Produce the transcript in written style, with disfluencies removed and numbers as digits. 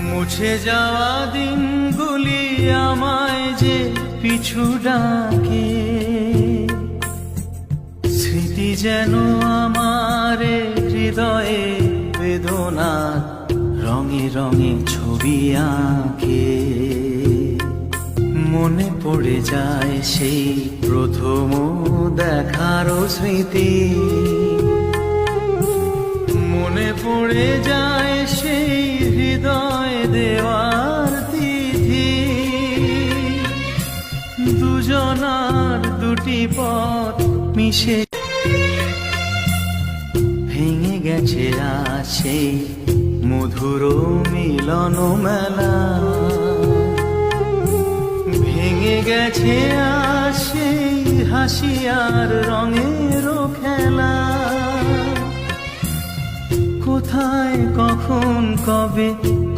মুছে যাওয়া দিনগুলি আমায় যে পিছু ডাকে, স্মৃতি যেন আমার হৃদয়ে বেদনা রঙে রঙে ছবি আঁকে। মনে পড়ে যায় সেই প্রথম দেখারও স্মৃতি, মনে পড়ে যায় সেই হৃদয় দেওয়ার তিথি। দুজনার দুটি পথ মিশে ভেঙে গেছে আজ সেই মধুর মিলন মেলা, ভেঙে গেছে আজ সেই হাসি আর রঙের খেলা। কোথায় কখন কবে